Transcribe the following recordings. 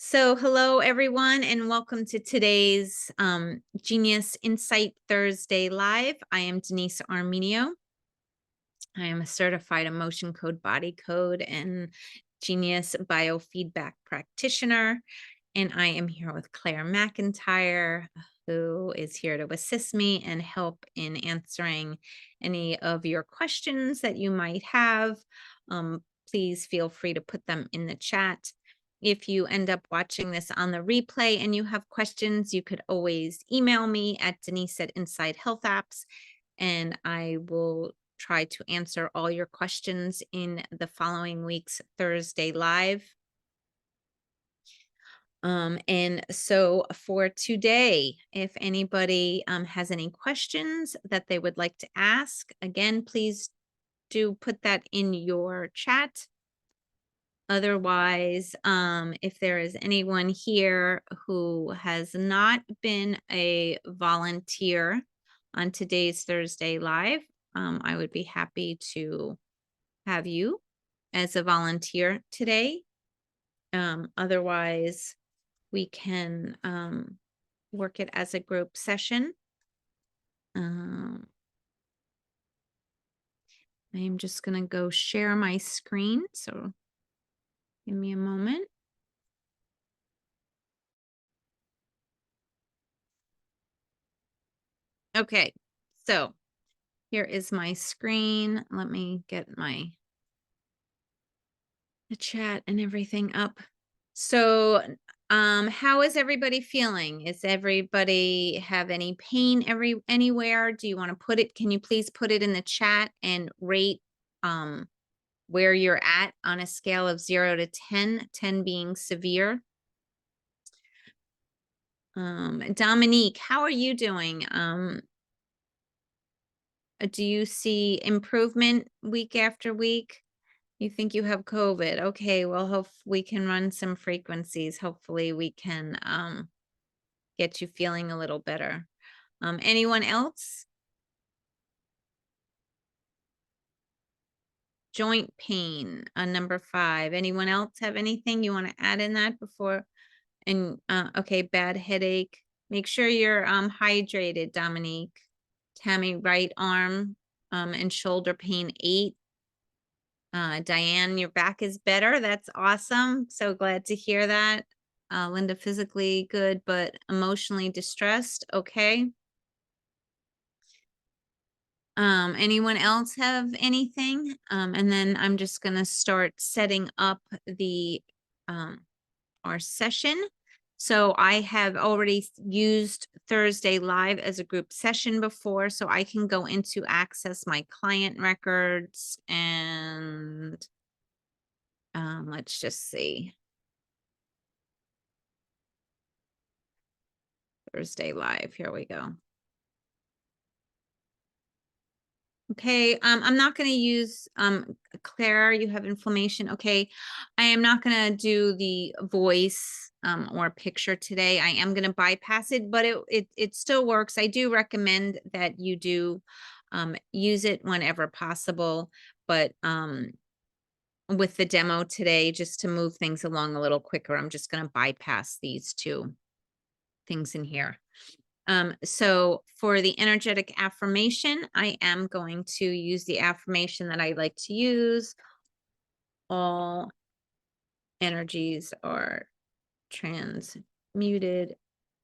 So hello, everyone, and welcome to today's Genius Insight Thursday Live. I am Denise Armenio. I am a certified emotion code, body code, and Genius Biofeedback practitioner. And I am here with Claire McIntyre, who is here to assist me and help in answering any of your questions that you might have. Please feel free to put them in the chat. If you end up watching this on the replay and you have questions, you could always email me at Denise@Inside Health Apps, and I will try to answer all your questions in the following week's Thursday Live. And so for today, if anybody has any questions that they would like to ask, again, please do put that in your chat. Otherwise, if there is anyone here who has not been a volunteer on today's Thursday Live, I would be happy to have you as a volunteer today. Otherwise, we can work it as a group session. I'm just going to go share my screen. So give me a moment. Okay, so here is my screen. Let me get the chat and everything up. So how is everybody feeling? Is everybody have any pain anywhere? Do you want to put it? Can you please put it in the chat and rate where you're at on a scale of 0 to 10, 10 being severe? Dominique, how are you doing? Do you see improvement week after week? You think you have COVID? Okay, well, hope we can run some frequencies. Hopefully we can get you feeling a little better. Anyone else? Joint pain, number 5. Anyone else have anything you want to add in that before? And okay, bad headache. Make sure you're hydrated, Dominique. Tammy, right arm and shoulder pain, 8. Diane, your back is better. That's awesome. So glad to hear that. Linda, physically good, but emotionally distressed. Okay. Anyone else have anything? And then I'm just going to start setting up the our session. So I have already used Thursday Live as a group session before, so I can go into access my client records and let's just see. Thursday Live, here we go. Okay, I'm not going to use Claire, you have inflammation. Okay, I am not going to do the voice or picture today. I am going to bypass it, but it still works. I do recommend that you do use it whenever possible, but with the demo today, just to move things along a little quicker, I'm just going to bypass these two things in here. So for the energetic affirmation, I am going to use the affirmation that I like to use. All energies are transmuted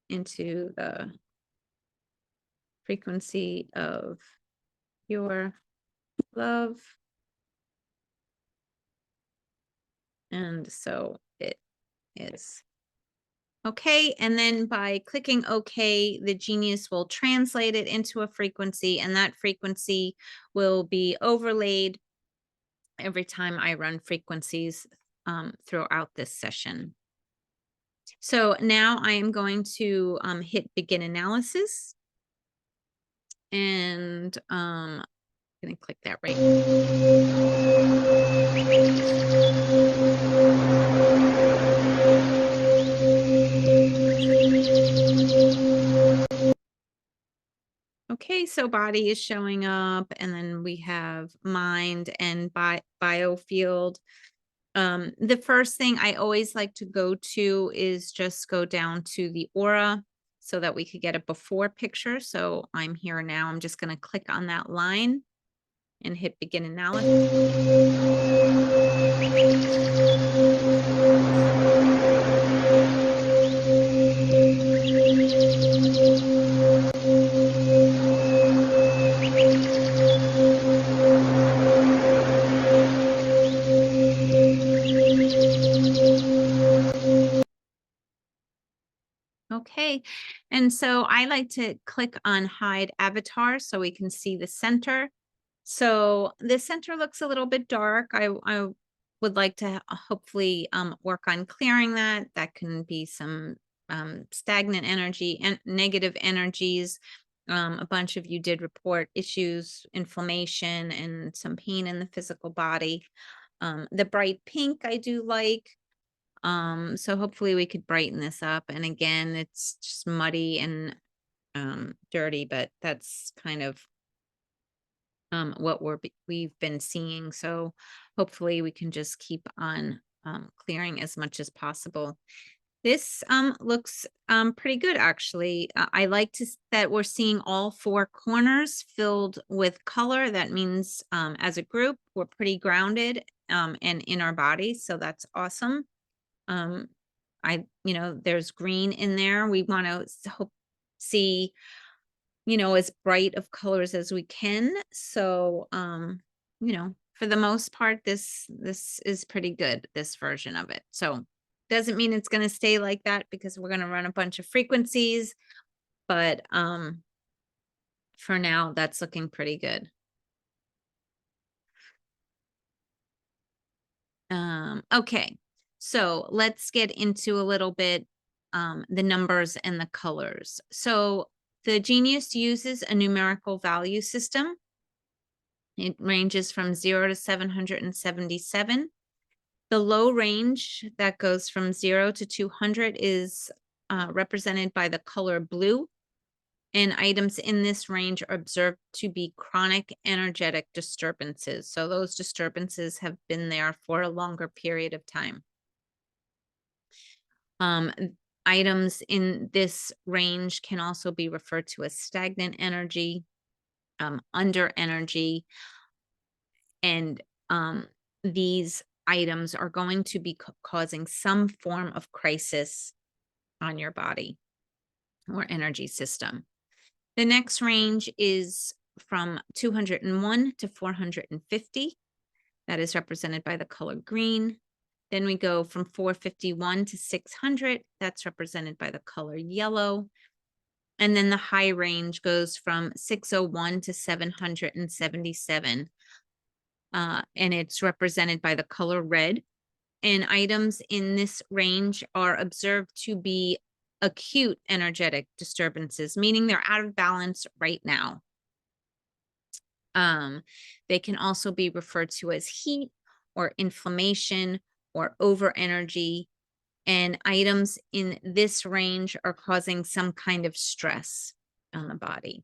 into the frequency of your love. And so it is. Okay, and then by clicking OK, the genius will translate it into a frequency, and that frequency will be overlaid every time I run frequencies throughout this session. So now I am going to hit begin analysis, and I'm going to click that right. Okay, so body is showing up, and then we have mind and biofield. The first thing I always like to go to is just go down to the aura so that we could get a before picture. So I'm here now. I'm just going to click on that line and hit begin analysis. Okay, and so I like to click on hide avatar so we can see the center. So the center looks a little bit dark. I would like to hopefully work on clearing that. That can be some stagnant energy and negative energies. A bunch of you did report issues, inflammation, and some pain in the physical body. The bright pink I do like. So hopefully we could brighten this up. And again, it's just muddy and dirty, but that's kind of what we've been seeing. So hopefully we can just keep on clearing as much as possible. This looks pretty good, actually. I like that we're seeing all four corners filled with color. That means as a group, we're pretty grounded and in our bodies. So that's awesome. There's green in there. We want to see, as bright of colors as we can. So, for the most part, this is pretty good, this version of it. So doesn't mean it's going to stay like that because we're going to run a bunch of frequencies, but for now, that's looking pretty good. Okay, so let's get into a little bit the numbers and the colors. So the Genius uses a numerical value system. It ranges from 0 to 777. The low range that goes from 0 to 200 is represented by the color blue. And items in this range are observed to be chronic energetic disturbances. So those disturbances have been there for a longer period of time. Items in this range can also be referred to as stagnant energy, under energy, and these items are going to be causing some form of crisis on your body or energy system. The next range is from 201 to 450. That is represented by the color green. Then we go from 451 to 600. That's represented by the color yellow. And then the high range goes from 601 to 777. And it's represented by the color red. And items in this range are observed to be acute energetic disturbances, meaning they're out of balance right now. They can also be referred to as heat or inflammation or over energy. And items in this range are causing some kind of stress on the body.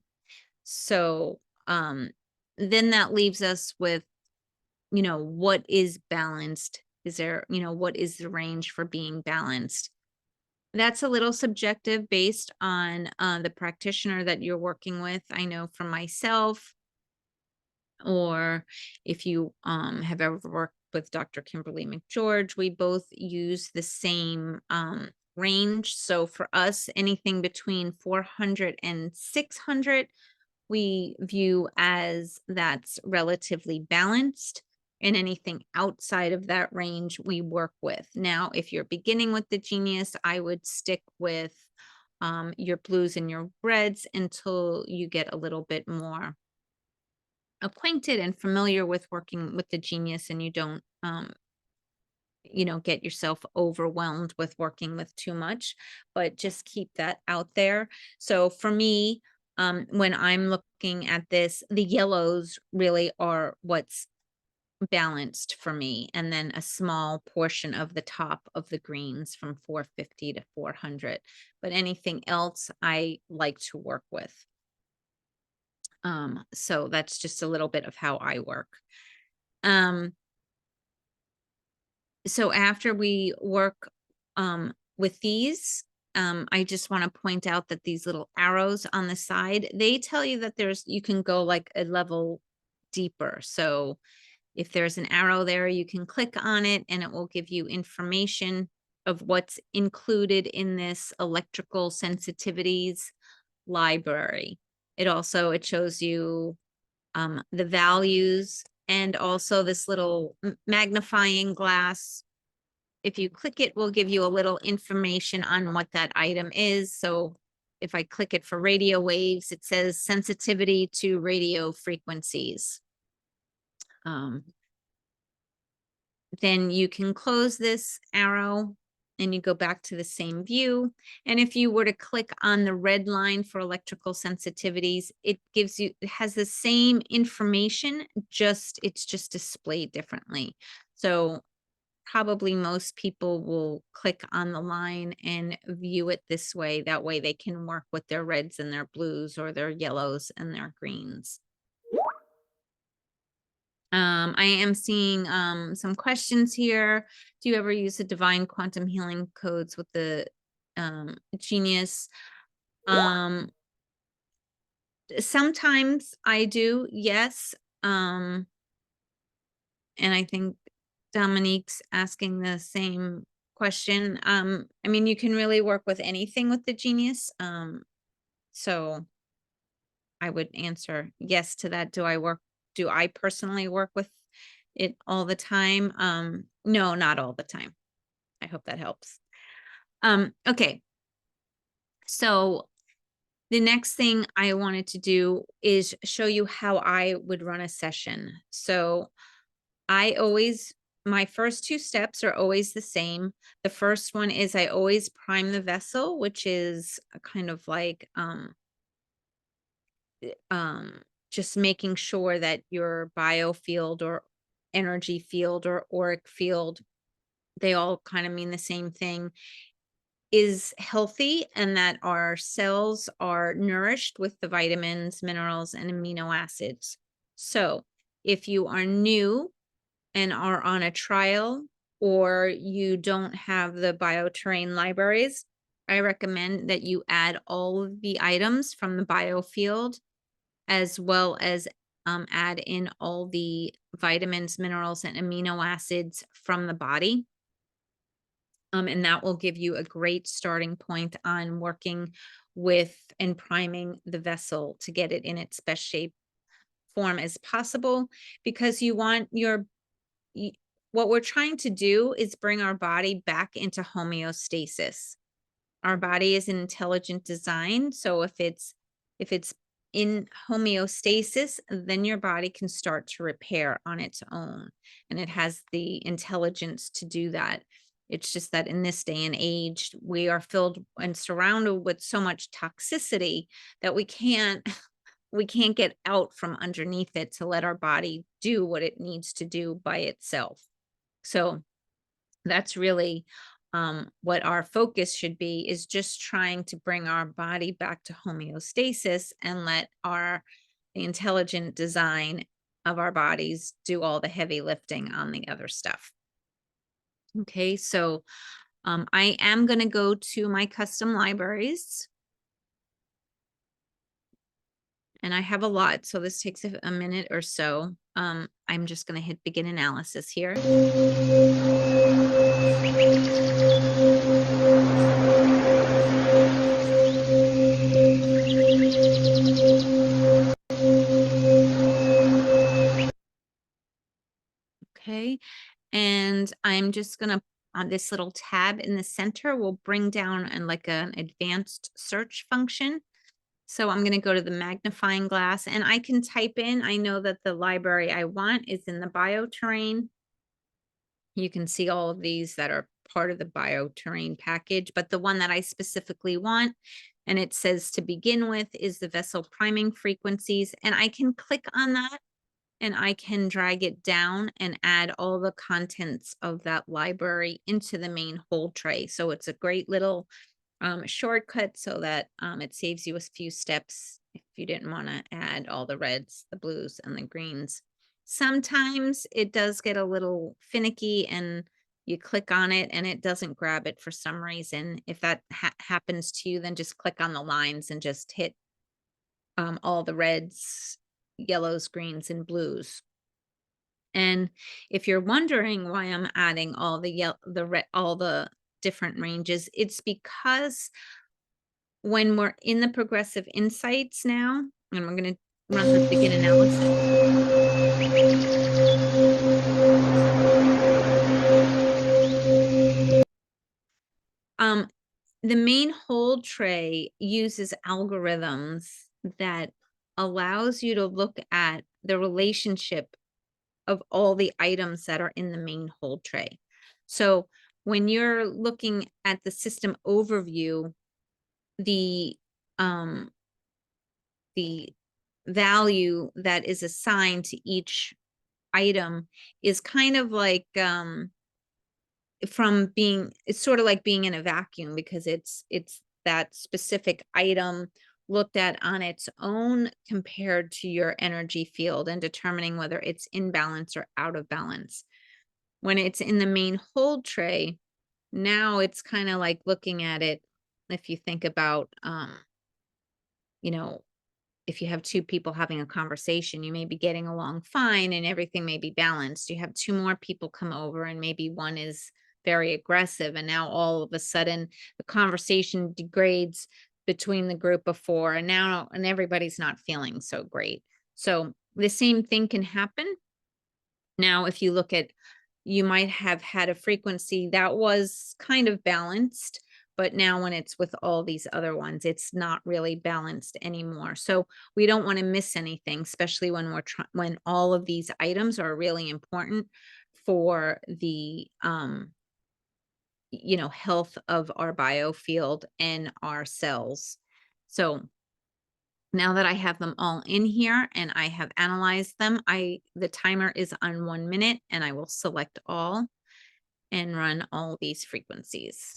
So then that leaves us with, what is balanced? Is there, what is the range for being balanced? That's a little subjective based on the practitioner that you're working with. I know for myself, or if you have ever worked with Dr. Kimberly McGeorge, we both use the same range. So for us, anything between 400 and 600, we view as that's relatively balanced. And anything outside of that range, we work with. Now, if you're beginning with the Genius, I would stick with your blues and your reds until you get a little bit more acquainted and familiar with working with the Genius, and you don't get yourself overwhelmed with working with too much, but just keep that out there. So for me, when I'm looking at this, the yellows really are what's balanced for me, and then a small portion of the top of the greens from 450 to 400, but anything else I like to work with. So that's just a little bit of how I work. So after we work with these, I just want to point out that these little arrows on the side, they tell you that you can go like a level deeper. So if there's an arrow there, you can click on it and it will give you information of what's included in this electrical sensitivities library. It shows you the values, and also this little magnifying glass. If you click it, will give you a little information on what that item is. So if I click it for radio waves, it says sensitivity to radio frequencies. Then you can close this arrow and you go back to the same view. And if you were to click on the red line for electrical sensitivities, it has the same information, it's just displayed differently. So probably most people will click on the line and view it this way. That way they can work with their reds and their blues, or their yellows and their greens. I am seeing some questions here. Do you ever use the divine quantum healing codes with the Genius? Sometimes I do, yes. And I think Dominique's asking the same question. I mean, you can really work with anything with the Genius. So I would answer yes to that. Do I personally work with it all the time? No, not all the time. I hope that helps. Okay. So the next thing I wanted to do is show you how I would run a session. So my first two steps are always the same. The first one is I always prime the vessel, which is a kind of like, just making sure that your biofield or energy field or auric field, they all kind of mean the same thing, is healthy, and that our cells are nourished with the vitamins, minerals, and amino acids. So if you are new and are on a trial, or you don't have the bioterrain libraries, I recommend that you add all of the items from the biofield, as well as add in all the vitamins, minerals, and amino acids from the body. And that will give you a great starting point on working with and priming the vessel to get it in its best shape form as possible, because what we're trying to do is bring our body back into homeostasis. Our body is an intelligent design. So if it's in homeostasis, then your body can start to repair on its own. And it has the intelligence to do that. It's just that in this day and age, we are filled and surrounded with so much toxicity that we can't get out from underneath it to let our body do what it needs to do by itself. So that's really what our focus should be, is just trying to bring our body back to homeostasis and let the intelligent design of our bodies do all the heavy lifting on the other stuff. Okay, so I am going to go to my custom libraries. And I have a lot, so this takes a minute or so. I'm just going to hit begin analysis here. Okay, and I'm just going to, on this little tab in the center, will bring down like an advanced search function. So I'm going to go to the magnifying glass and I can type in, I know that the library I want is in the bioterrain. You can see all of these that are part of the bioterrain package, but the one that I specifically want, and it says to begin with, is the vessel priming frequencies. And I can click on that and I can drag it down and add all the contents of that library into the main hold tray. So it's a great little shortcut, so that it saves you a few steps if you didn't want to add all the reds, the blues, and the greens. Sometimes it does get a little finicky and you click on it and it doesn't grab it for some reason. If that happens to you, then just click on the lines and just hit all the reds, yellows, greens, and blues. And if you're wondering why I'm adding all all the different ranges, it's because when we're in the progressive insights now, and we're going to run the begin analysis. The main hold tray uses algorithms that allows you to look at the relationship of all the items that are in the main hold tray. So when you're looking at the system overview, the value that is assigned to each item is kind of like it's sort of like being in a vacuum, because it's that specific item looked at on its own compared to your energy field and determining whether it's in balance or out of balance. When it's in the main hold tray, now it's kind of like looking at it. If you think about, you know, if you have two people having a conversation, you may be getting along fine and everything may be balanced. You have two more people come over and maybe one is very aggressive, and now all of a sudden the conversation degrades between the group of four, and now everybody's not feeling so great. So the same thing can happen. Now, if you look at, you might have had a frequency that was kind of balanced, but now when it's with all these other ones, it's not really balanced anymore. So we don't want to miss anything, especially when when all of these items are really important for the health of our biofield and our cells. So now that I have them all in here and I have analyzed them, the timer is on 1 minute, and I will select all and run all these frequencies.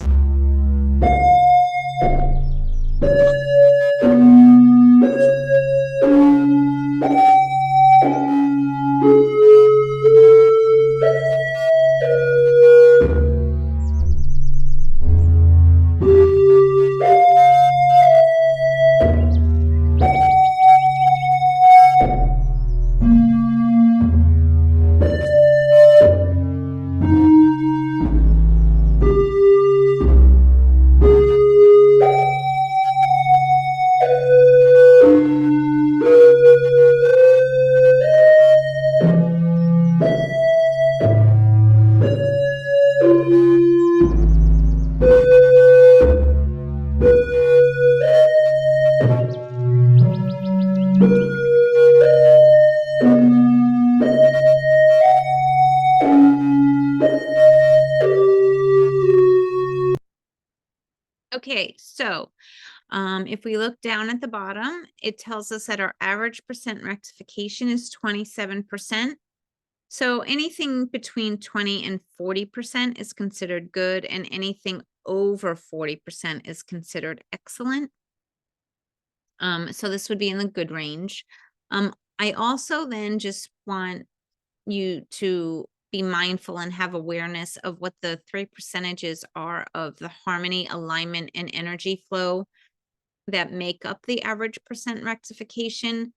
Okay, so if we look down at the bottom, it tells us that our average percent rectification is 27%. So anything between 20 and 40% is considered good, and anything over 40% is considered excellent. So this would be in the good range. I also then just want you to be mindful and have awareness of what the 3 percentages are of the harmony, alignment, and energy flow that make up the average percent rectification.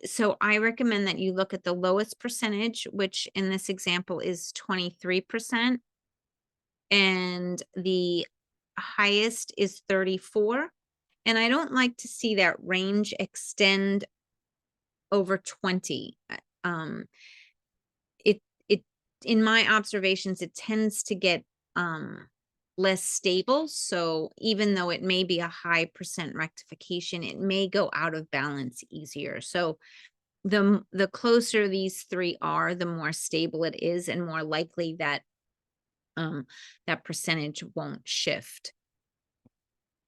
So I recommend that you look at the lowest percentage, which in this example is 23%, and the highest is 34. And I don't like to see that range extend over 20. It in my observations, it tends to get less stable. So even though it may be a high percent rectification, it may go out of balance easier. So the closer these three are, the more stable it is, and more likely that that percentage won't shift.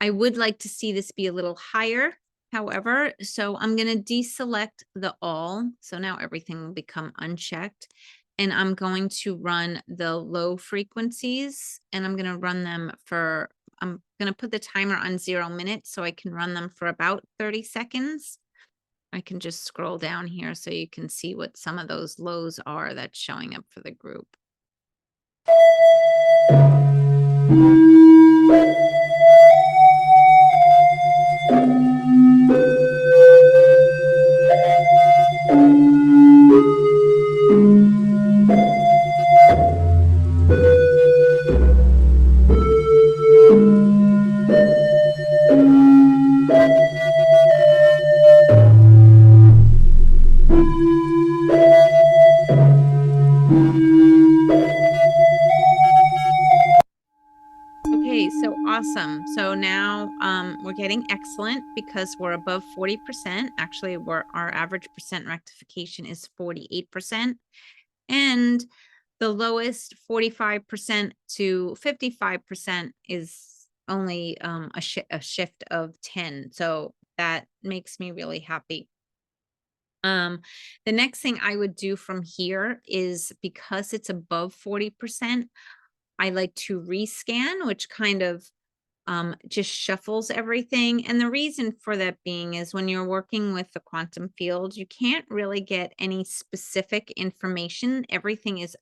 I would like to see this be a little higher, however, so I'm going to deselect the all. So now everything will become unchecked, and I'm going to run the low frequencies, and I'm going to run them I'm going to put the timer on 0 minutes so I can run them for about 30 seconds. I can just scroll down here so you can see what some of those lows are that's showing up for the group. Okay, so awesome. So now we're getting excellent because we're above 40%. Actually, our average percent rectification is 48%. And the lowest 45% to 55% is only a shift of 10. So that makes me really happy. The next thing I would do from here is, because it's above 40%, I like to rescan, which kind of just shuffles everything. And the reason for that being is, when you're working with the quantum field, you can't really get any specific information. Everything is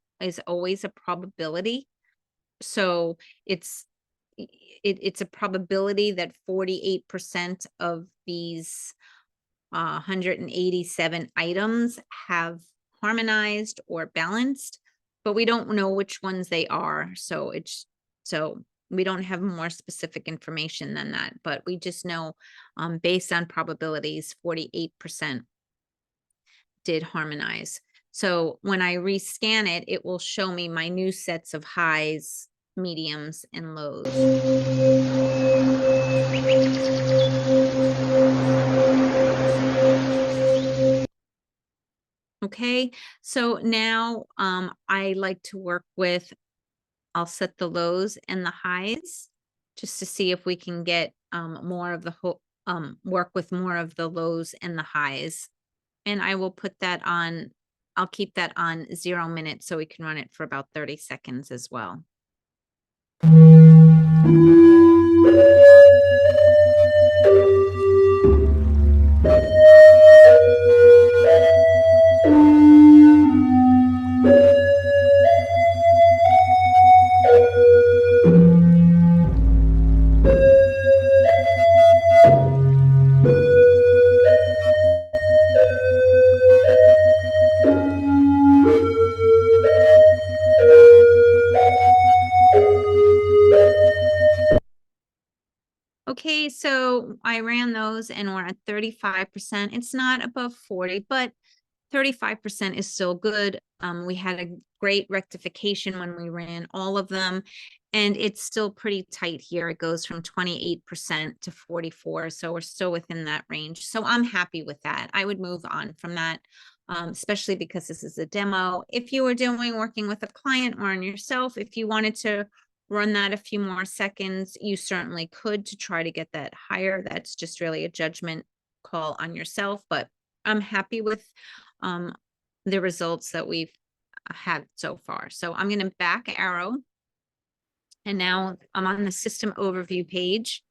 always a probability. So it's it's a probability that 48% of these 187 items have harmonized or balanced, but we don't know which ones they are. So we don't have more specific information than that, but we just know, based on probabilities, 48% did harmonize. So when I rescan it, it will show me my new sets of highs, mediums, and lows. Okay, so now I like to work with, I'll set the lows and the highs just to see if we can get more of the work with more of the lows and the highs. And I will put that on, I'll keep that on 0 minutes so we can run it for about 30 seconds as well. Okay, so I ran those and we're at 35%. It's not above 40, but 35% is still good. We had a great rectification when we ran all of them, and it's still pretty tight here. It goes from 28% to 44. So we're still within that range. So I'm happy with that. I would move on from that, especially because this is a demo. If you were working with a client or on yourself, if you wanted to run that a few more seconds, you certainly could, to try to get that higher. That's just really a judgment call on yourself, but I'm happy with the results that we've had so far. So I'm going to back arrow, and now I'm on the system overview page.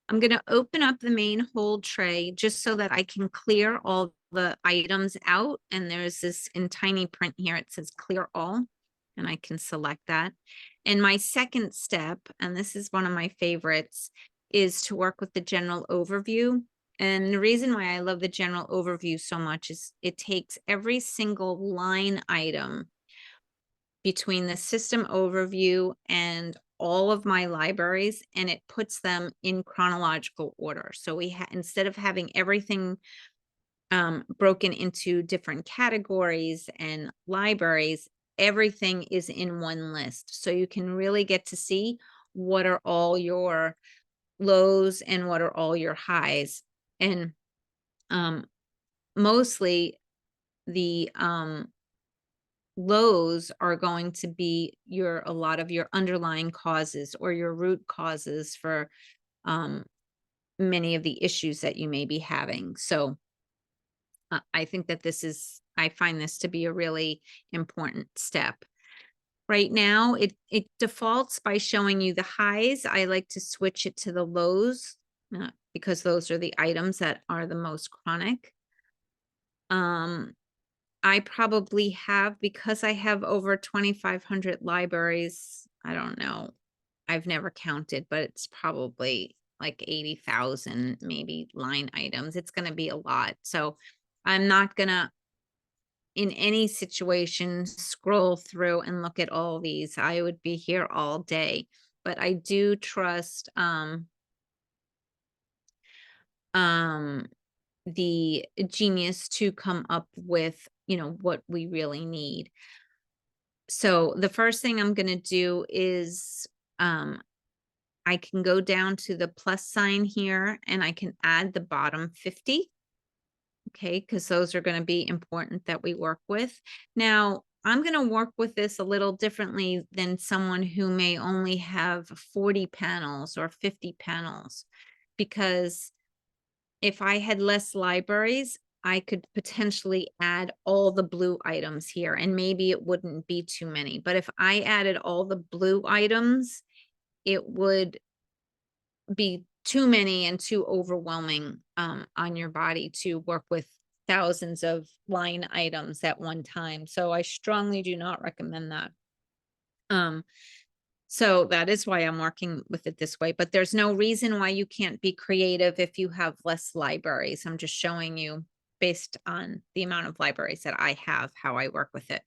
I'm going to open up the main hold tray just so that I can clear all the items out. And there's this in tiny print here, it says clear all, and I can select that. And my second step, and this is one of my favorites, is to work with the general overview. And the reason why I love the general overview so much is it takes every single line item between the system overview and all of my libraries, and it puts them in chronological order. So instead of having everything broken into different categories and libraries, everything is in one list. So you can really get to see what are all your lows and what are all your highs. And mostly the lows are going to be a lot of your underlying causes or your root causes for many of the issues that you may be having. So I think that I find this to be a really important step. Right now, it defaults by showing you the highs. I like to switch it to the lows because those are the items that are the most chronic. I probably have, because I have over 2,500 libraries, I don't know. I've never counted, but it's probably like 80,000 maybe line items. It's going to be a lot. So I'm not going to, in any situation, scroll through and look at all these. I would be here all day, but I do trust the genius to come up with, what we really need. So the first thing I'm going to do is I can go down to the plus sign here and I can add the bottom 50. Okay, because those are going to be important that we work with. Now, I'm going to work with this a little differently than someone who may only have 40 panels or 50 panels, because if I had less libraries, I could potentially add all the blue items here and maybe it wouldn't be too many. But if I added all the blue items, it would be too many and too overwhelming on your body to work with thousands of line items at one time. So I strongly do not recommend that. So that is why I'm working with it this way, but there's no reason why you can't be creative if you have less libraries. I'm just showing you based on the amount of libraries that I have, how I work with it.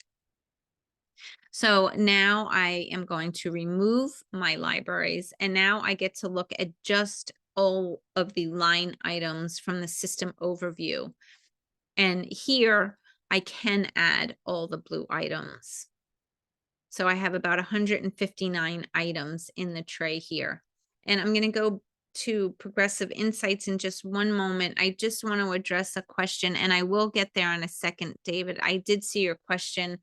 So now I am going to remove my libraries, and now I get to look at just all of the line items from the system overview. And here I can add all the blue items. So I have about 159 items in the tray here. And I'm going to go to Progressive Insights in just one moment. I just want to address a question, and I will get there in a second, David. I did see your question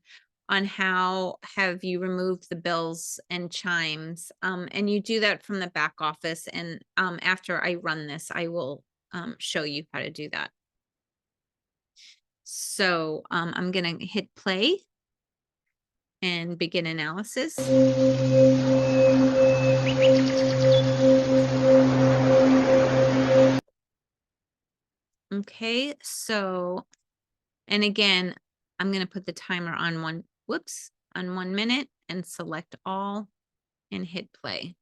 on how have you removed the bells and chimes. And you do that from the back office. And after I run this, I will show you how to do that. So I'm going to hit play and begin analysis. Okay, so, and again, I'm going to put the timer on 1 minute and select all and hit play.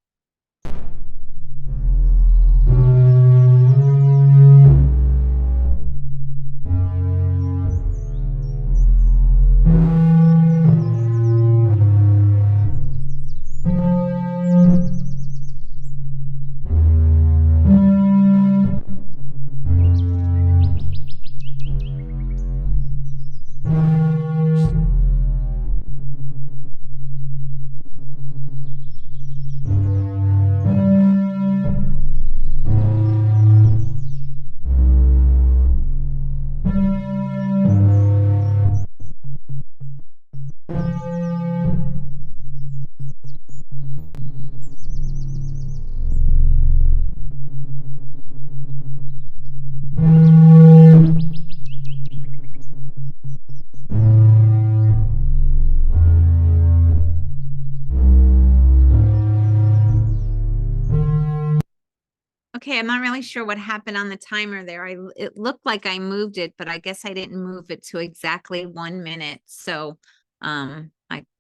Okay, I'm not really sure what happened on the timer there. It looked like I moved it, but I guess I didn't move it to exactly 1 minute. So I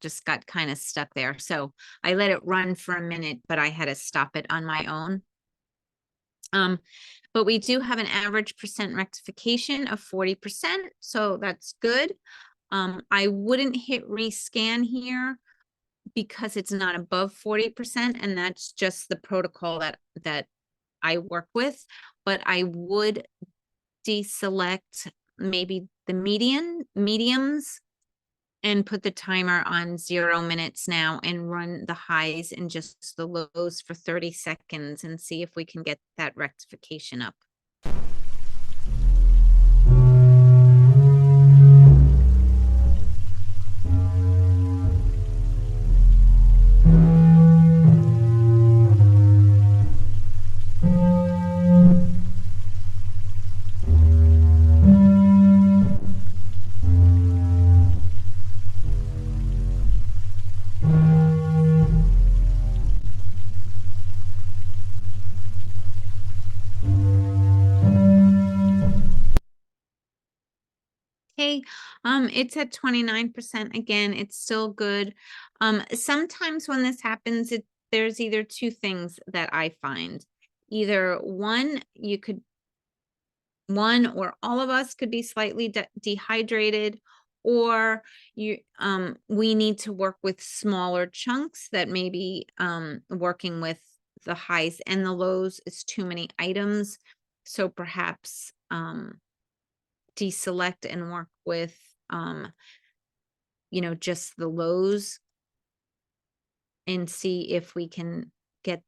just got kind of stuck there. So I let it run for a minute, but I had to stop it on my own. But we do have an average percent rectification of 40%, so that's good. I wouldn't hit rescan here because it's not above 40%, and that's just the protocol that I work with. But I would deselect maybe the mediums and put the timer on 0 minutes now and run the highs and just the lows for 30 seconds and see if we can get that rectification up. It's at 29%. Again, it's still good. Sometimes when this happens, there's either two things that I find. Either one or all of us could be slightly dehydrated, or we need to work with smaller chunks that maybe working with the highs and the lows is too many items. So perhaps deselect and work with just the lows and see if we can get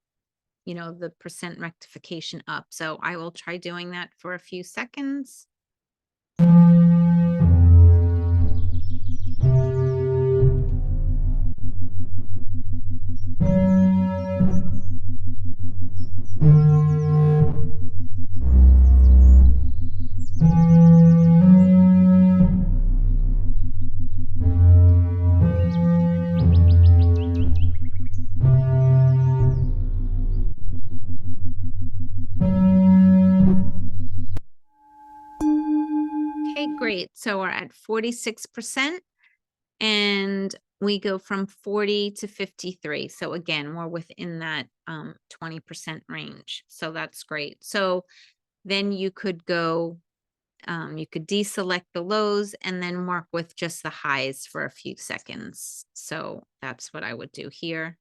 the percent rectification up. So I will try doing that for a few seconds. Okay, great. So we're at 46%. And we go from 40 to 53. So again, we're within that 20% range. So that's great. So then you could go, you could deselect the lows and then work with just the highs for a few seconds. So that's what I would do here.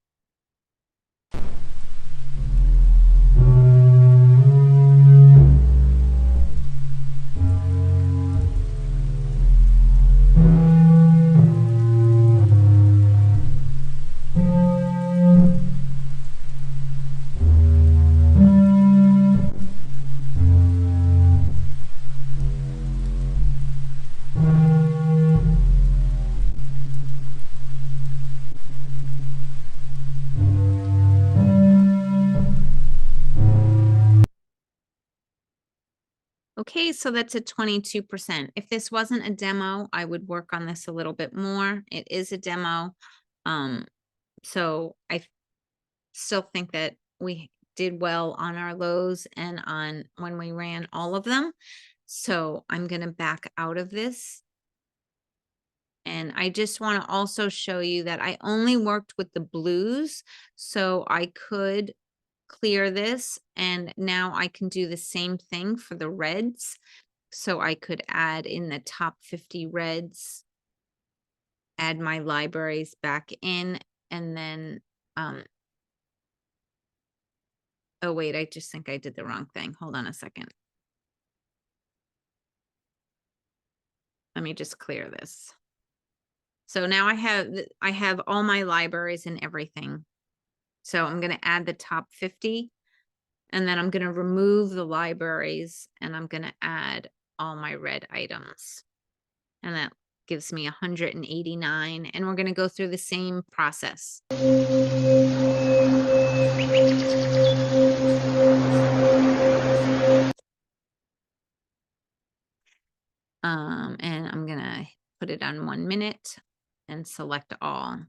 Okay, so that's at 22%. If this wasn't a demo, I would work on this a little bit more. It is a demo. So I still think that we did well on our lows and on when we ran all of them. So I'm going to back out of this. And I just want to also show you that I only worked with the blues. So I could clear this, and now I can do the same thing for the reds. So I could add in the top 50 reds, add my libraries back in, and then oh wait, I just think I did the wrong thing. Hold on a second. Let me just clear this. So now I have all my libraries and everything. So I'm going to add the top 50, and then I'm going to remove the libraries, and I'm going to add all my red items. And that gives me 189, and we're going to go through the same process. And I'm going to put it on 1 minute and select all.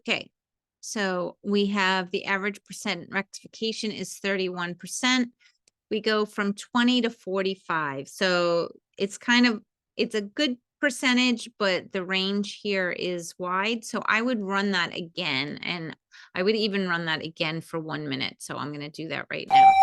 Okay, so we have the average percent rectification is 31%. We go from 20 to 45. So it's it's a good percentage, but the range here is wide. So I would run that again, and I would even run that again for 1 minute. So I'm going to do that right now.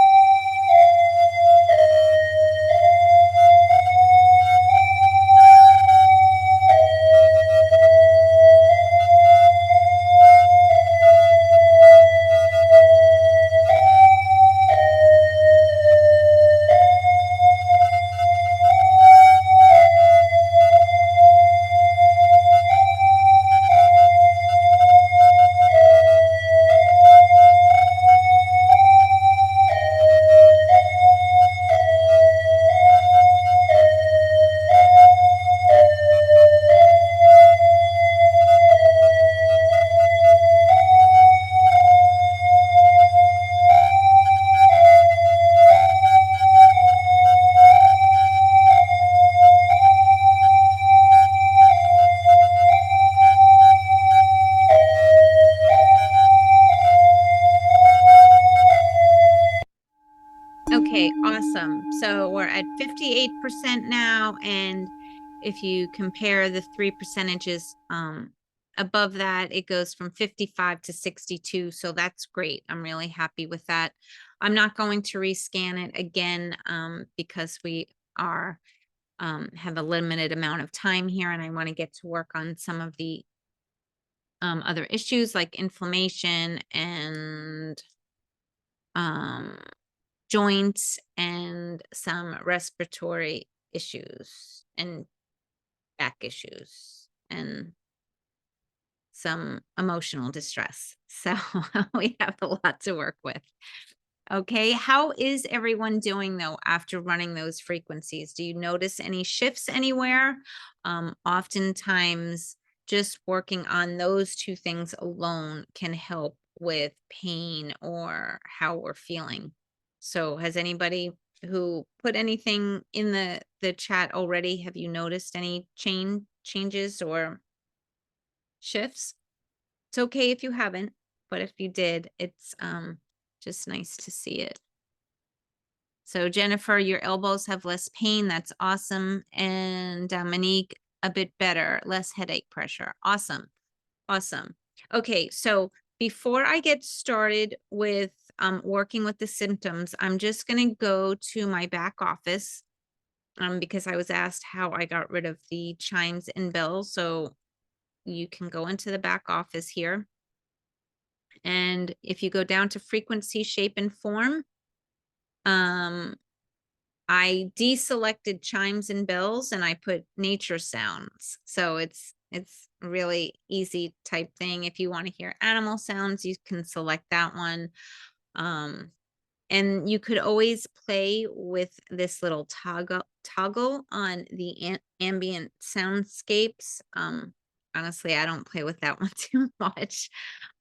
So we're at 58% now. And if you compare the 3 percentages above that, it goes from 55 to 62. So that's great. I'm really happy with that. I'm not going to rescan it again because we are have a limited amount of time here, and I want to get to work on some of the other issues like inflammation and joints and some respiratory issues and back issues and some emotional distress. So we have a lot to work with. Okay, how is everyone doing though after running those frequencies? Do you notice any shifts anywhere? Oftentimes, just working on those two things alone can help with pain or how we're feeling. So, has anybody who put anything in the chat already? Have you noticed any changes or shifts? It's okay if you haven't, but if you did, it's just nice to see it. So Jennifer, your elbows have less pain. That's awesome. And Monique, a bit better, less headache pressure. Awesome. Awesome. Okay, so before I get started with working with the symptoms, I'm just going to go to my back office because I was asked how I got rid of the chimes and bells. So you can go into the back office here. And if you go down to frequency, shape, and form, I deselected chimes and bells and I put nature sounds. So it's really easy type thing. If you want to hear animal sounds, you can select that one. And you could always play with this little toggle on the ambient soundscapes. Honestly, I don't play with that one too much.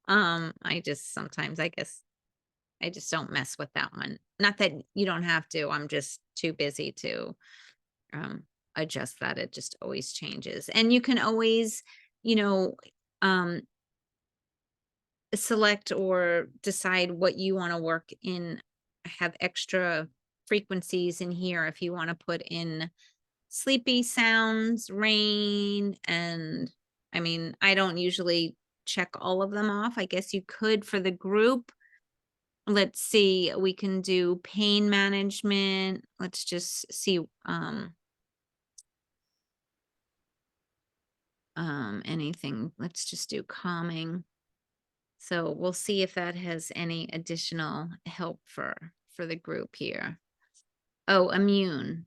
I just sometimes, I guess, I just don't mess with that one. Not that you don't have to. I'm just too busy to adjust that. It just always changes. And you can always, you know, select or decide what you want to work in, have extra frequencies in here if you want to put in sleepy sounds, rain, and I mean, I don't usually check all of them off. I guess you could for the group. Let's see, we can do pain management. Let's just see anything. Let's just do calming. So we'll see if that has any additional help for the group here. Oh, immune.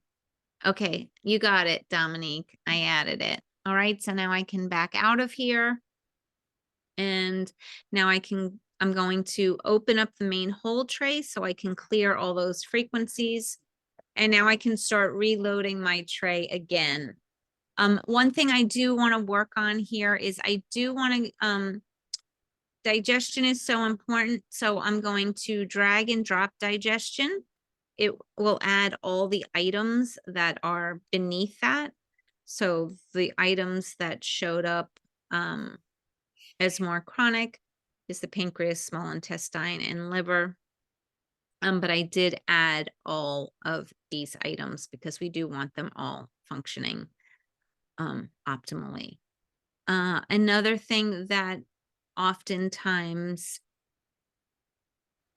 Okay, you got it, Dominique. I added it. All right, so now I can back out of here. And now I'm going to open up the main hold tray so I can clear all those frequencies. And now I can start reloading my tray again. One thing I do want to work on here is I do want to, digestion is so important. So I'm going to drag and drop digestion. It will add all the items that are beneath that. So the items that showed up as more chronic is the pancreas, small intestine, and liver. But I did add all of these items because we do want them all functioning optimally. Another thing that oftentimes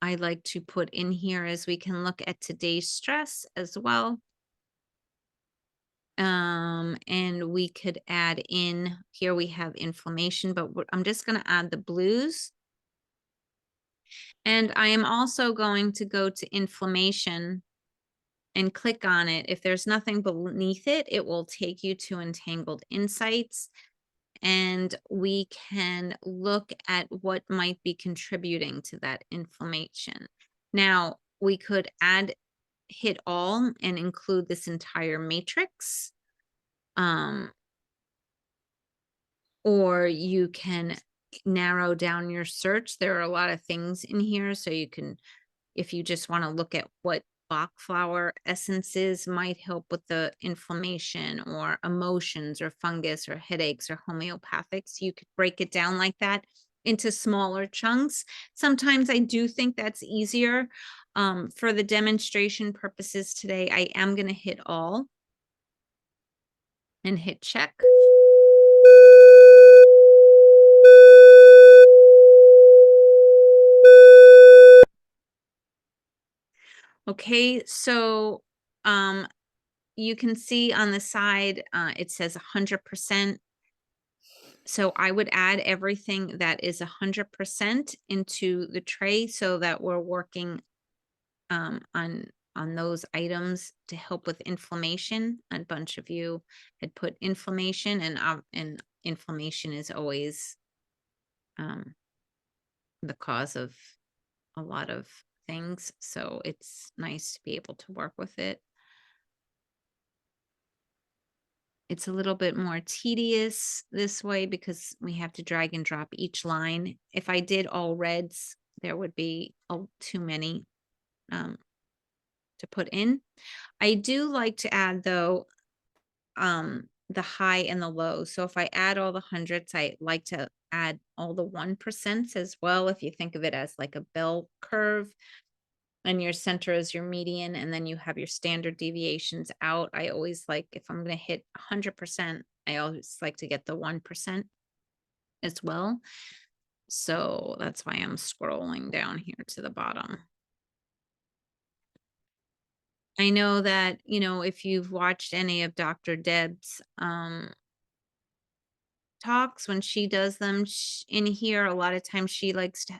I like to put in here is we can look at today's stress as well. And we could add in here, we have inflammation, but I'm just going to add the blues. And I am also going to go to inflammation and click on it. If there's nothing beneath it, it will take you to entangled insights. And we can look at what might be contributing to that inflammation. Now, we could hit all and include this entire matrix. Or you can narrow down your search. There are a lot of things in here. So you can, if you just want to look at what Bach flower essences might help with the inflammation or emotions or fungus or headaches or homeopathics, you could break it down like that into smaller chunks. Sometimes I do think that's easier. For the demonstration purposes today, I am going to hit all and hit check. Okay, so you can see on the side, it says 100%. So I would add everything that is 100% into the tray so that we're working on those items to help with inflammation. A bunch of you had put inflammation, and inflammation is always the cause of a lot of things. So it's nice to be able to work with it. It's a little bit more tedious this way because we have to drag and drop each line. If I did all reds, there would be too many to put in. I do like to add though the high and the low. So if I add all the hundreds, I like to add all the 1% as well. If you think of it as like a bell curve, and your center is your median, and then you have your standard deviations out. I always like, if I'm going to hit 100%, I always like to get the 1% as well. So that's why I'm scrolling down here to the bottom. I know that, if you've watched any of Dr. Deb's talks, when she does them in here, a lot of times she likes to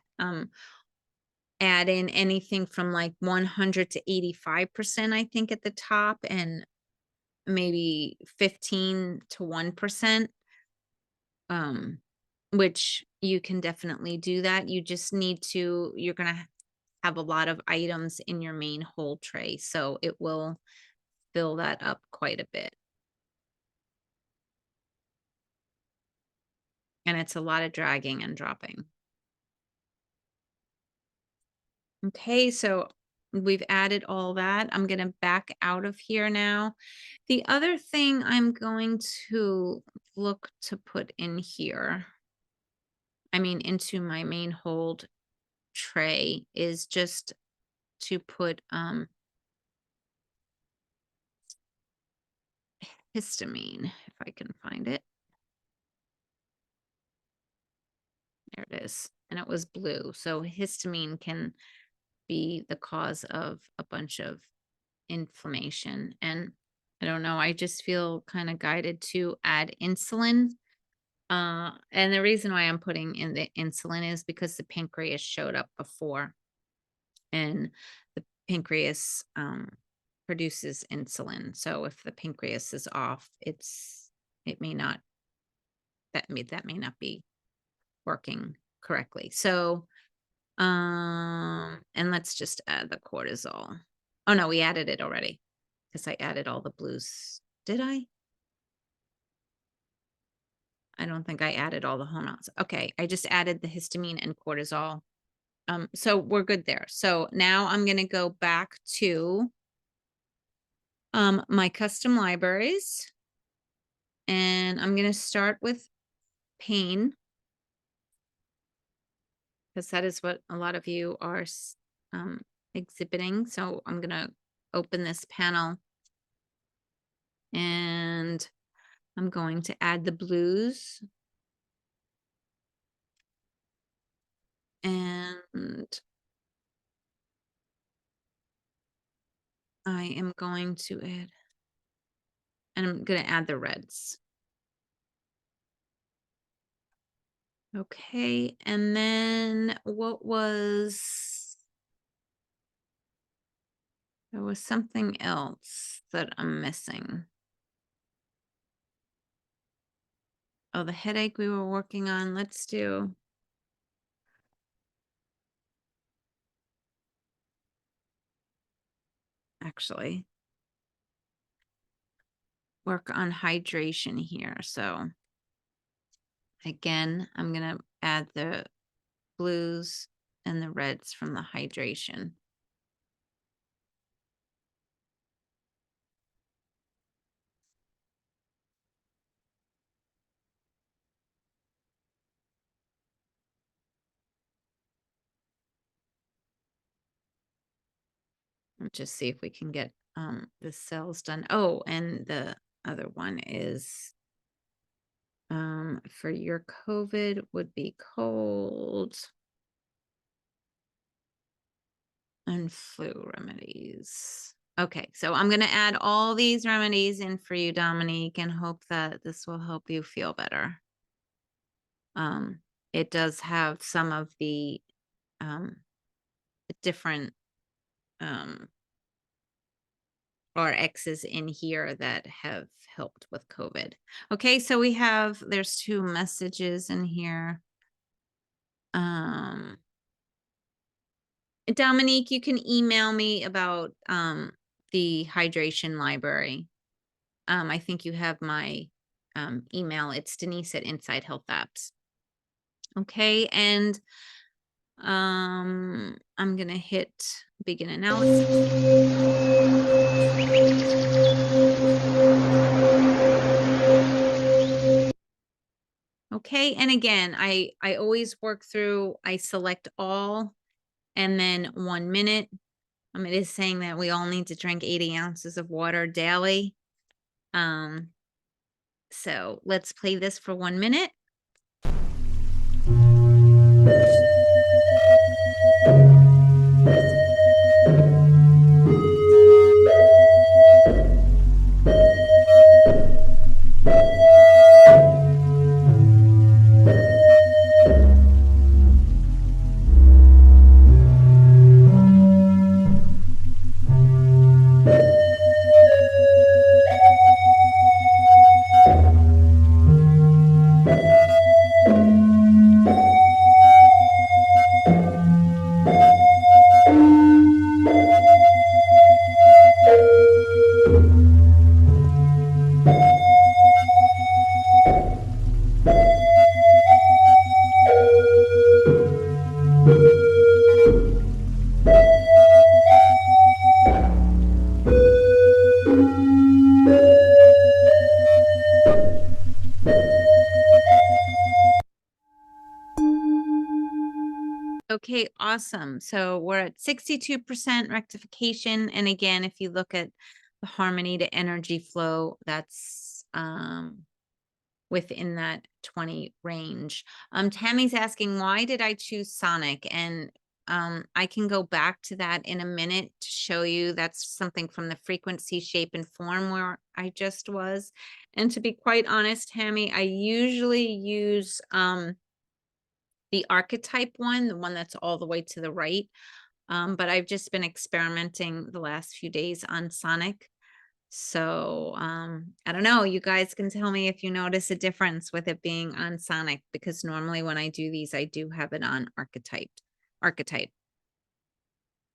add in anything from like 100 to 85%, I think, at the top, and maybe 15 to 1%, which you can definitely do that. You just need to, you're going to have a lot of items in your main whole tray, so it will fill that up quite a bit. And it's a lot of dragging and dropping. Okay, so we've added all that. I'm going to back out of here now. The other thing I'm going to look to put in here, into my main hold tray, is just to put histamine, if I can find it. There it is. And it was blue. So histamine can be the cause of a bunch of inflammation. And I don't know, I just feel kind of guided to add insulin. And the reason why I'm putting in the insulin is because the pancreas showed up before, and the pancreas produces insulin. So if the pancreas is off, it may not, that may not be working correctly. So and let's just add the cortisol. Oh no, we added it already because I added all the blues. Did I? I don't think I added all the hormones. Okay, I just added the histamine and cortisol. So we're good there. So now I'm going to go back to my custom libraries, and I'm going to start with pain, because that is what a lot of you are exhibiting. So I'm going to open this panel, and I'm going to add the blues, and I am going to add, and I'm going to add the reds. Okay, and then there was something else that I'm missing. Oh, the headache we were working on. Let's do. Actually, work on hydration here. So again, I'm going to add the blues and the reds from the hydration. Let's just see if we can get the cells done. Oh, and the other one is for your COVID would be cold and flu remedies. Okay, so I'm going to add all these remedies in for you, Dominique, and hope that this will help you feel better. It does have some of the different RXs in here that have helped with COVID. Okay, so there's 2 messages in here. Dominique, you can email me about the hydration library. I think you have my email. It's Denise at Inside Health Apps. Okay, and I'm gonna hit begin analysis. Okay, and again, I always work through, I select all and then 1 minute. It is saying that we all need to drink 80 ounces of water daily. So let's play this for 1 minute. Okay, awesome. So we're at 62% rectification. And again, if you look at the harmony to energy flow, that's within that 20 range. Tammy's asking, why did I choose Sonic? And I can go back to that in a minute to show you. That's something from the frequency, shape, and form where I just was. And to be quite honest, Tammy, I usually use the archetype one, the one that's all the way to the right. But I've just been experimenting the last few days on Sonic. So I don't know, you guys can tell me if you notice a difference with it being on Sonic, because normally when I do these, I do have it on archetype.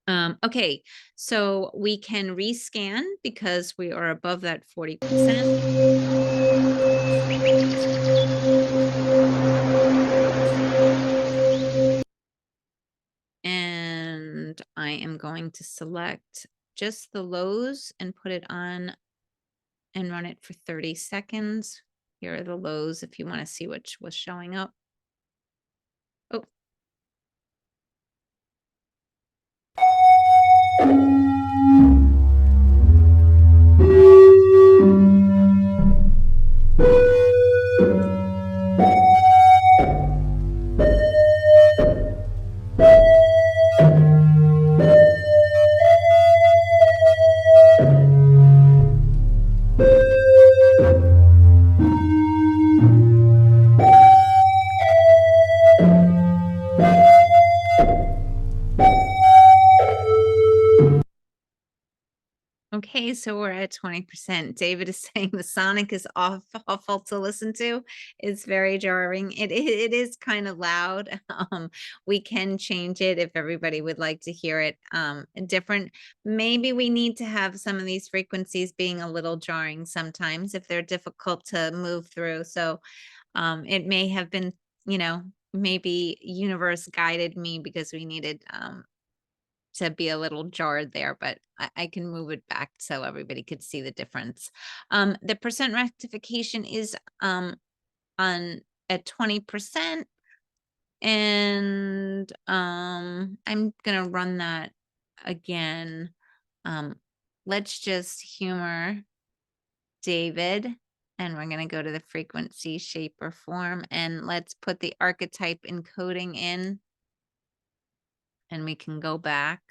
Okay, so we can rescan because we are above that 40%. And I am going to select just the lows and put it on and run it for 30 seconds. Here are the lows if you want to see which was showing up. Oh. Okay, so we're at 20%. David is saying the Sonic is awful to listen to. It's very jarring. It is kind of loud. We can change it if everybody would like to hear it different. Maybe we need to have some of these frequencies being a little jarring sometimes if they're difficult to move through. So it may have been, maybe universe guided me because we needed to be a little jarred there, but I can move it back so everybody could see the difference. The percent rectification is on at 20%. And I'm gonna run that again. let's just humor David, and we're going to go to the frequency, shape, or form, and let's put the archetype encoding in, and we can go back.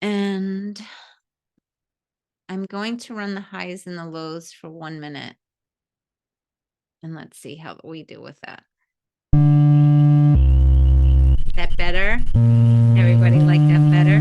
And I'm going to run the highs and the lows for 1 minute. And let's see how we do with that. Is that better? Everybody like that better?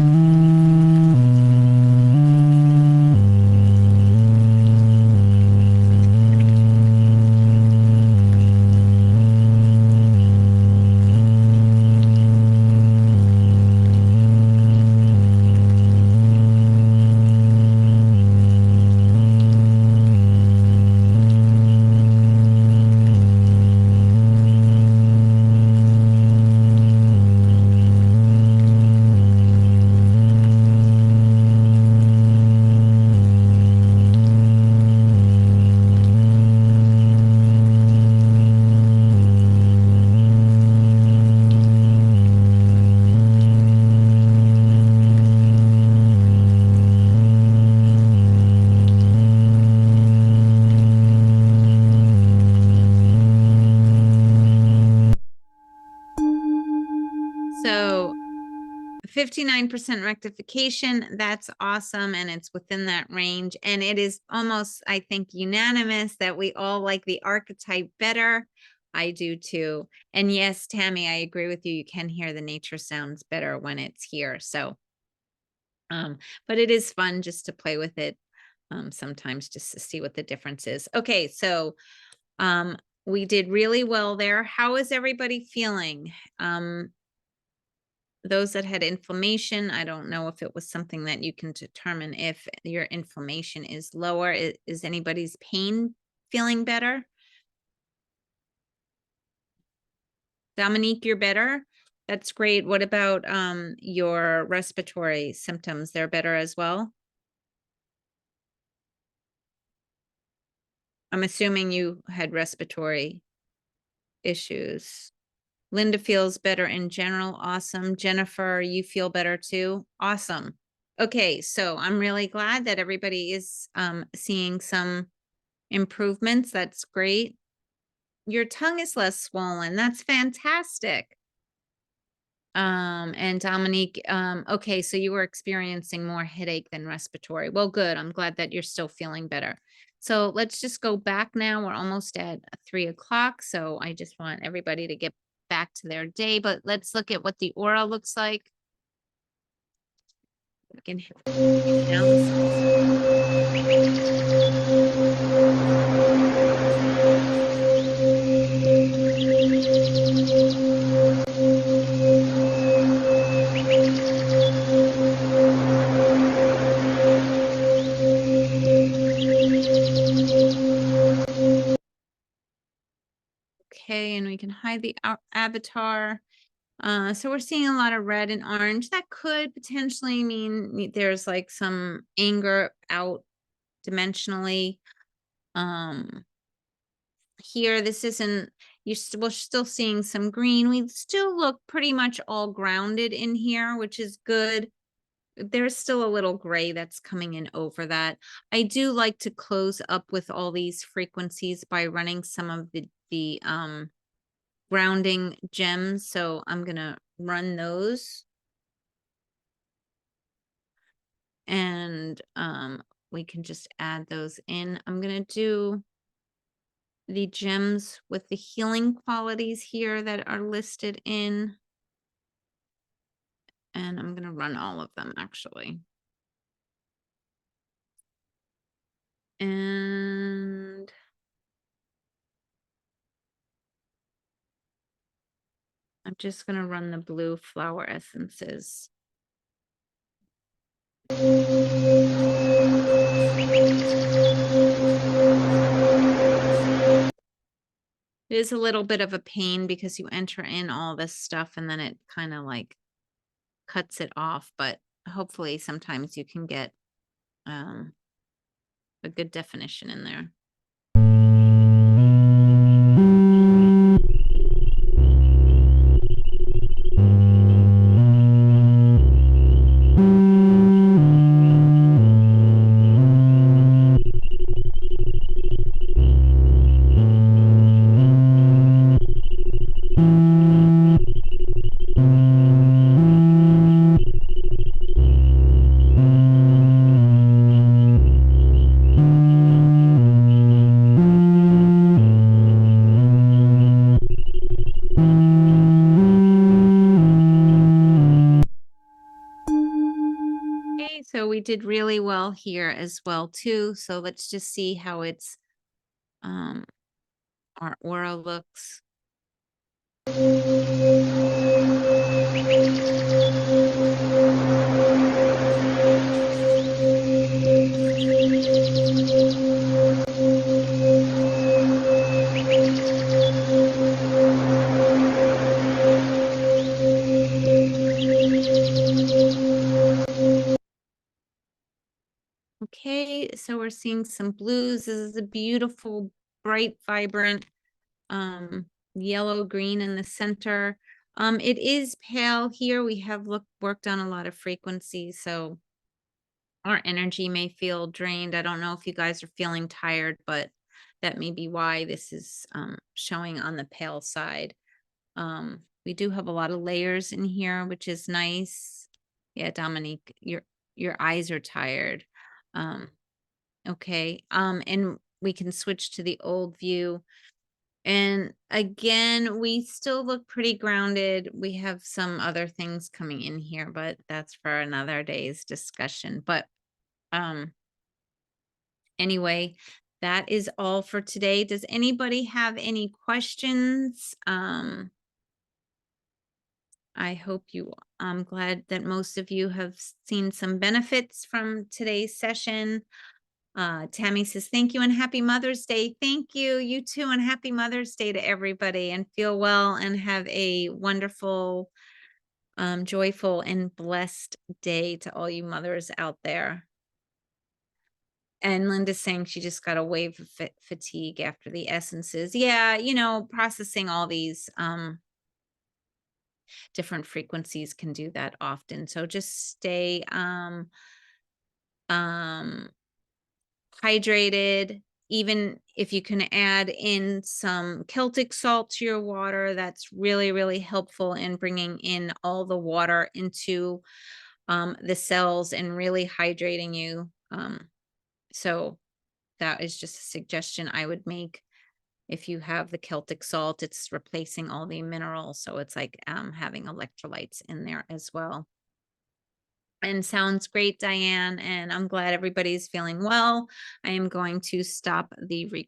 So 59% rectification, that's awesome. And it's within that range. And it is almost, I think, unanimous that we all like the archetype better. I do too. And yes, Tammy, I agree with you. You can hear the nature sounds better when it's here. So, but it is fun just to play with it sometimes just to see what the difference is. Okay, so we did really well there. How is everybody feeling? Those that had inflammation, I don't know if it was something that you can determine if your inflammation is lower. Is anybody's pain feeling better? Dominique, you're better? That's great. What about your respiratory symptoms? They're better as well? I'm assuming you had respiratory issues. Linda feels better in general. Awesome. Jennifer, you feel better too. Awesome. Okay, so I'm really glad that everybody is seeing some improvements. That's great. Your tongue is less swollen. That's fantastic. And Dominique, okay, so you were experiencing more headache than respiratory. Well, good. I'm glad that you're still feeling better. So let's just go back now. We're almost at 3 o'clock. So I just want everybody to get back to their day, but let's look at what the aura looks like. We can hit okay, and we can hide the avatar. So we're seeing a lot of red and orange. That could potentially mean there's like some anger out dimensionally. Here, this isn't, we're still seeing some green. We still look pretty much all grounded in here, which is good. There's still a little gray that's coming in over that. I do like to close up with all these frequencies by running some of the grounding gems. So I'm gonna run those. And we can just add those in. I'm gonna do the gems with the healing qualities here that are listed in. And I'm gonna run all of them actually. And I'm just gonna run the blue flower essences. It is a little bit of a pain because you enter in all this stuff and then it kind of like cuts it off, but hopefully sometimes you can get a good definition in there. did really well here as well too. So let's just see how it's our aura looks. Okay, so we're seeing some blues. This is a beautiful, bright, vibrant yellow green in the center. It is pale here. We have worked on a lot of frequencies, so our energy may feel drained. I don't know if you guys are feeling tired, but that may be why this is showing on the pale side. We do have a lot of layers in here, which is nice. Yeah, Dominique, your eyes are tired. Okay. And we can switch to the old view. And again, we still look pretty grounded. We have some other things coming in here, but that's for another day's discussion. But anyway, that is all for today. Does anybody have any questions? I'm glad that most of you have seen some benefits from today's session. Tammy says, thank you and happy Mother's Day. Thank you. You too. And happy Mother's Day to everybody, and feel well and have a wonderful, joyful and blessed day to all you mothers out there. And Linda's saying she just got a wave of fatigue after the essences. Yeah, processing all these different frequencies can do that often. So just stay hydrated. Even if you can add in some Celtic salt to your water, that's really, really helpful in bringing in all the water into the cells and really hydrating you. So that is just a suggestion I would make. If you have the Celtic salt, it's replacing all the minerals. So it's like having electrolytes in there as well. And sounds great, Diane. And I'm glad everybody's feeling well. I am going to stop the recording.